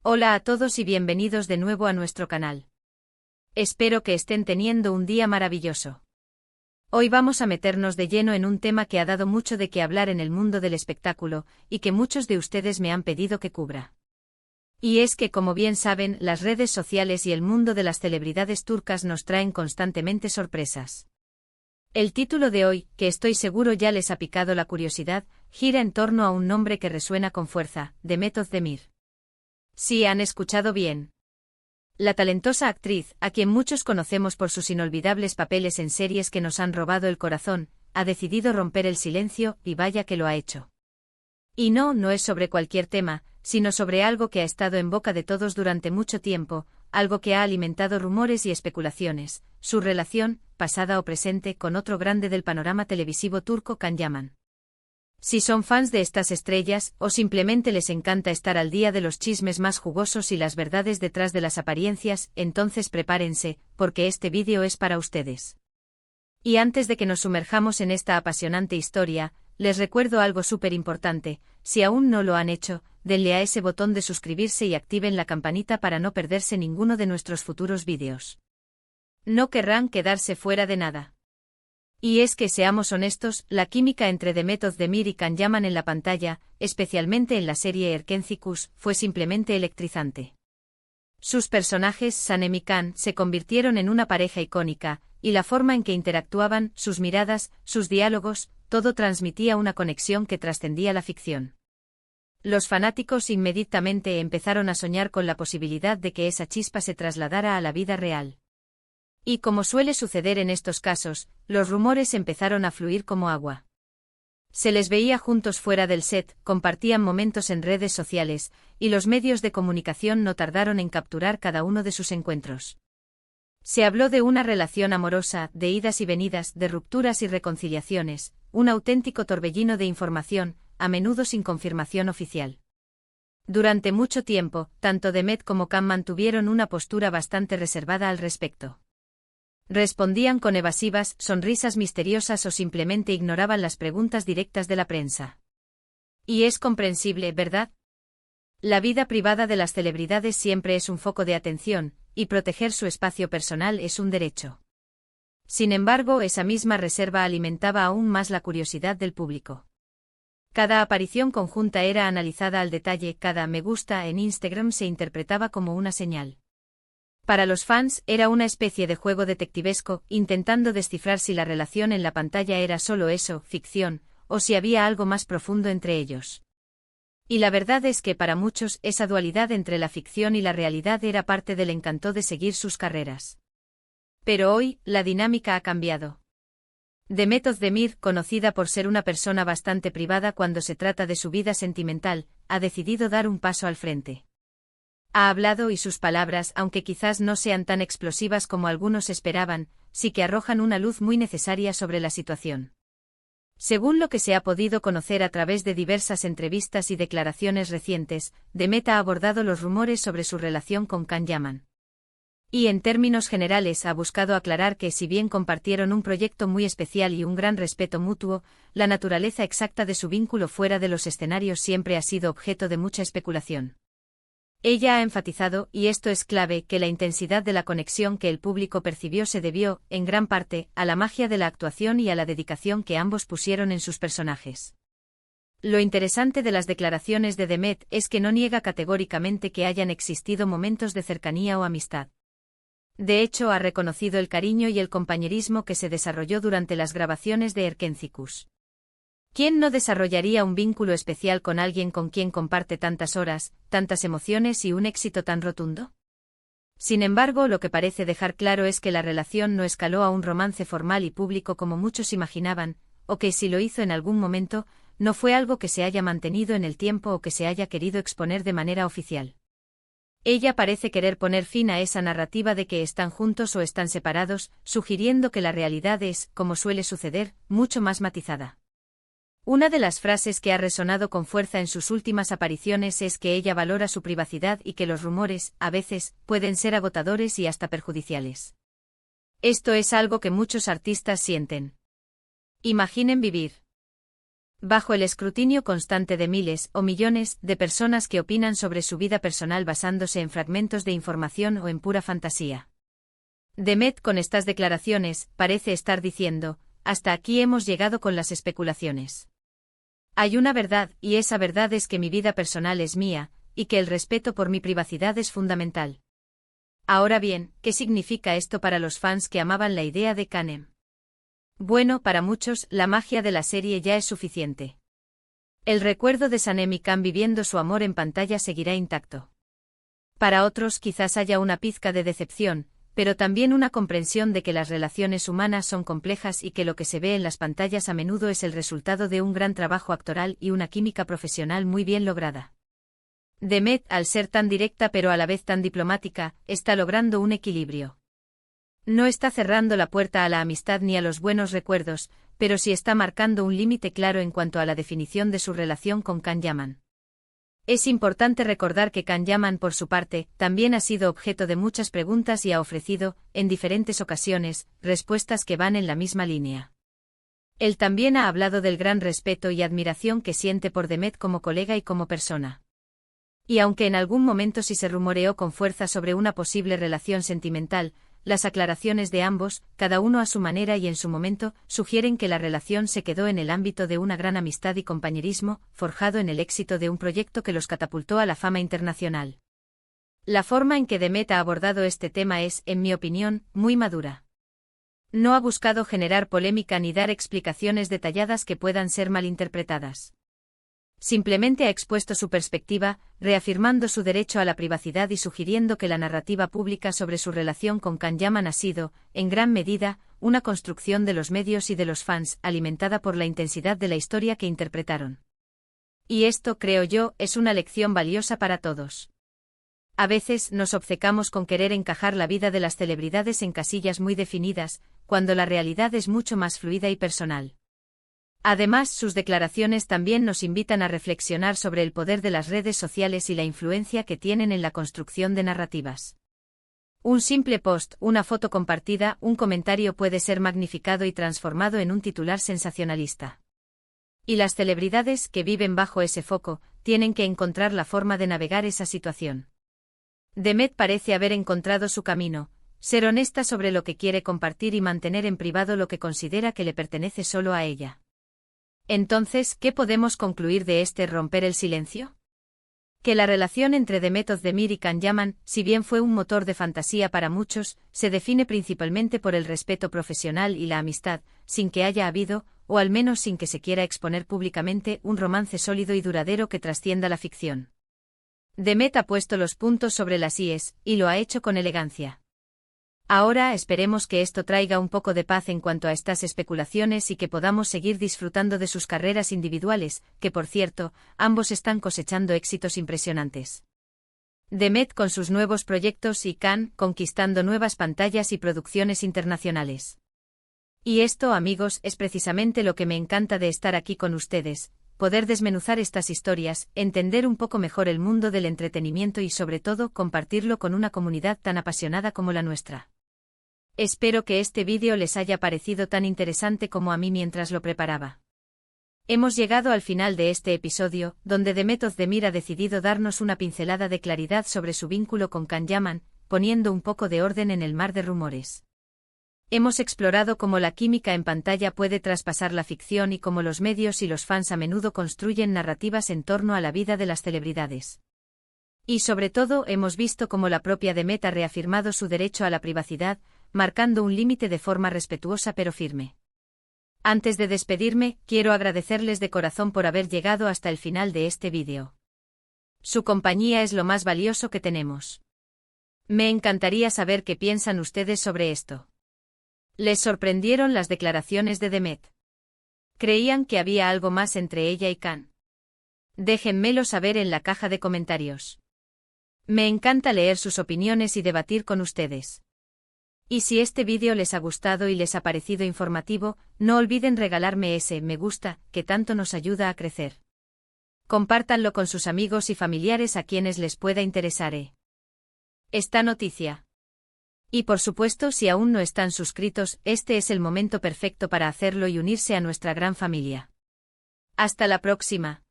Hola a todos y bienvenidos de nuevo a nuestro canal. Espero que estén teniendo un día maravilloso. Hoy vamos a meternos de lleno en un tema que ha dado mucho de qué hablar en el mundo del espectáculo, y que muchos de ustedes me han pedido que cubra. Y es que, como bien saben, las redes sociales y el mundo de las celebridades turcas nos traen constantemente sorpresas. El título de hoy, que estoy seguro ya les ha picado la curiosidad, gira en torno a un nombre que resuena con fuerza: Demet Özdemir. Sí, han escuchado bien. La talentosa actriz, a quien muchos conocemos por sus inolvidables papeles en series que nos han robado el corazón, ha decidido romper el silencio, y vaya que lo ha hecho. Y no es sobre cualquier tema, sino sobre algo que ha estado en boca de todos durante mucho tiempo, algo que ha alimentado rumores y especulaciones: su relación, pasada o presente, con otro grande del panorama televisivo turco, Can Yaman. Si son fans de estas estrellas, o simplemente les encanta estar al día de los chismes más jugosos y las verdades detrás de las apariencias, entonces prepárense, porque este vídeo es para ustedes. Y antes de que nos sumerjamos en esta apasionante historia, les recuerdo algo súper importante: si aún no lo han hecho, denle a ese botón de suscribirse y activen la campanita para no perderse ninguno de nuestros futuros vídeos. No querrán quedarse fuera de nada. Y es que, seamos honestos, la química entre Demet Özdemir y Can Yaman en la pantalla, especialmente en la serie Erkenci, fue simplemente electrizante. Sus personajes, Sanem y Can, se convirtieron en una pareja icónica, y la forma en que interactuaban, sus miradas, sus diálogos, todo transmitía una conexión que trascendía la ficción. Los fanáticos inmediatamente empezaron a soñar con la posibilidad de que esa chispa se trasladara a la vida real. Y como suele suceder en estos casos, los rumores empezaron a fluir como agua. Se les veía juntos fuera del set, compartían momentos en redes sociales, y los medios de comunicación no tardaron en capturar cada uno de sus encuentros. Se habló de una relación amorosa, de idas y venidas, de rupturas y reconciliaciones, un auténtico torbellino de información, a menudo sin confirmación oficial. Durante mucho tiempo, tanto Demet como Can mantuvieron una postura bastante reservada al respecto. Respondían con evasivas sonrisas misteriosas o simplemente ignoraban las preguntas directas de la prensa. Y es comprensible, ¿verdad? La vida privada de las celebridades siempre es un foco de atención, y proteger su espacio personal es un derecho. Sin embargo, esa misma reserva alimentaba aún más la curiosidad del público. Cada aparición conjunta era analizada al detalle, cada me gusta en Instagram se interpretaba como una señal. Para los fans era una especie de juego detectivesco, intentando descifrar si la relación en la pantalla era solo eso, ficción, o si había algo más profundo entre ellos. Y la verdad es que para muchos esa dualidad entre la ficción y la realidad era parte del encanto de seguir sus carreras. Pero hoy, la dinámica ha cambiado. Demet Özdemir, conocida por ser una persona bastante privada cuando se trata de su vida sentimental, ha decidido dar un paso al frente. Ha hablado y sus palabras, aunque quizás no sean tan explosivas como algunos esperaban, sí que arrojan una luz muy necesaria sobre la situación. Según lo que se ha podido conocer a través de diversas entrevistas y declaraciones recientes, Demet ha abordado los rumores sobre su relación con Can Yaman. Y en términos generales ha buscado aclarar que, si bien compartieron un proyecto muy especial y un gran respeto mutuo, la naturaleza exacta de su vínculo fuera de los escenarios siempre ha sido objeto de mucha especulación. Ella ha enfatizado, y esto es clave, que la intensidad de la conexión que el público percibió se debió, en gran parte, a la magia de la actuación y a la dedicación que ambos pusieron en sus personajes. Lo interesante de las declaraciones de Demet es que no niega categóricamente que hayan existido momentos de cercanía o amistad. De hecho, ha reconocido el cariño y el compañerismo que se desarrolló durante las grabaciones de Erkenci. ¿Quién no desarrollaría un vínculo especial con alguien con quien comparte tantas horas, tantas emociones y un éxito tan rotundo? Sin embargo, lo que parece dejar claro es que la relación no escaló a un romance formal y público como muchos imaginaban, o que si lo hizo en algún momento, no fue algo que se haya mantenido en el tiempo o que se haya querido exponer de manera oficial. Ella parece querer poner fin a esa narrativa de que están juntos o están separados, sugiriendo que la realidad es, como suele suceder, mucho más matizada. Una de las frases que ha resonado con fuerza en sus últimas apariciones es que ella valora su privacidad y que los rumores, a veces, pueden ser agotadores y hasta perjudiciales. Esto es algo que muchos artistas sienten. Imaginen vivir Bajo el escrutinio constante de miles o millones de personas que opinan sobre su vida personal basándose en fragmentos de información o en pura fantasía. Demet con estas declaraciones parece estar diciendo, hasta aquí hemos llegado con las especulaciones. Hay una verdad, y esa verdad es que mi vida personal es mía, y que el respeto por mi privacidad es fundamental. Ahora bien, ¿qué significa esto para los fans que amaban la idea de Kanem? Bueno, para muchos, la magia de la serie ya es suficiente. El recuerdo de Sanem y Can viviendo su amor en pantalla seguirá intacto. Para otros quizás haya una pizca de decepción, pero también una comprensión de que las relaciones humanas son complejas y que lo que se ve en las pantallas a menudo es el resultado de un gran trabajo actoral y una química profesional muy bien lograda. Demet, al ser tan directa pero a la vez tan diplomática, está logrando un equilibrio. No está cerrando la puerta a la amistad ni a los buenos recuerdos, pero sí está marcando un límite claro en cuanto a la definición de su relación con Can Yaman. Es importante recordar que Can Yaman, por su parte, también ha sido objeto de muchas preguntas y ha ofrecido, en diferentes ocasiones, respuestas que van en la misma línea. Él también ha hablado del gran respeto y admiración que siente por Demet como colega y como persona. Y aunque en algún momento sí se rumoreó con fuerza sobre una posible relación sentimental, las aclaraciones de ambos, cada uno a su manera y en su momento, sugieren que la relación se quedó en el ámbito de una gran amistad y compañerismo, forjado en el éxito de un proyecto que los catapultó a la fama internacional. La forma en que Demet ha abordado este tema es, en mi opinión, muy madura. No ha buscado generar polémica ni dar explicaciones detalladas que puedan ser malinterpretadas. Simplemente ha expuesto su perspectiva, reafirmando su derecho a la privacidad y sugiriendo que la narrativa pública sobre su relación con Can Yaman ha sido, en gran medida, una construcción de los medios y de los fans, alimentada por la intensidad de la historia que interpretaron. Y esto, creo yo, es una lección valiosa para todos. A veces nos obcecamos con querer encajar la vida de las celebridades en casillas muy definidas, cuando la realidad es mucho más fluida y personal. Además, sus declaraciones también nos invitan a reflexionar sobre el poder de las redes sociales y la influencia que tienen en la construcción de narrativas. Un simple post, una foto compartida, un comentario puede ser magnificado y transformado en un titular sensacionalista. Y las celebridades que viven bajo ese foco, tienen que encontrar la forma de navegar esa situación. Demet parece haber encontrado su camino, ser honesta sobre lo que quiere compartir y mantener en privado lo que considera que le pertenece solo a ella. Entonces, ¿qué podemos concluir de este romper el silencio? Que la relación entre Demet Özdemir y Can Yaman, si bien fue un motor de fantasía para muchos, se define principalmente por el respeto profesional y la amistad, sin que haya habido, o al menos sin que se quiera exponer públicamente, un romance sólido y duradero que trascienda la ficción. Demet ha puesto los puntos sobre las íes, y lo ha hecho con elegancia. Ahora esperemos que esto traiga un poco de paz en cuanto a estas especulaciones y que podamos seguir disfrutando de sus carreras individuales, que por cierto, ambos están cosechando éxitos impresionantes. Demet con sus nuevos proyectos y Can conquistando nuevas pantallas y producciones internacionales. Y esto, amigos, es precisamente lo que me encanta de estar aquí con ustedes, poder desmenuzar estas historias, entender un poco mejor el mundo del entretenimiento y sobre todo compartirlo con una comunidad tan apasionada como la nuestra. Espero que este vídeo les haya parecido tan interesante como a mí mientras lo preparaba. Hemos llegado al final de este episodio, donde Demet Özdemir ha decidido darnos una pincelada de claridad sobre su vínculo con Can Yaman, poniendo un poco de orden en el mar de rumores. Hemos explorado cómo la química en pantalla puede traspasar la ficción y cómo los medios y los fans a menudo construyen narrativas en torno a la vida de las celebridades. Y sobre todo hemos visto cómo la propia Demet ha reafirmado su derecho a la privacidad, marcando un límite de forma respetuosa pero firme. Antes de despedirme, quiero agradecerles de corazón por haber llegado hasta el final de este vídeo. Su compañía es lo más valioso que tenemos. Me encantaría saber qué piensan ustedes sobre esto. ¿Les sorprendieron las declaraciones de Demet? ¿Creían que había algo más entre ella y Can? Déjenmelo saber en la caja de comentarios. Me encanta leer sus opiniones y debatir con ustedes. Y si este vídeo les ha gustado y les ha parecido informativo, no olviden regalarme ese me gusta, que tanto nos ayuda a crecer. Compártanlo con sus amigos y familiares a quienes les pueda interesar esta noticia. Y por supuesto, si aún no están suscritos, este es el momento perfecto para hacerlo y unirse a nuestra gran familia. Hasta la próxima.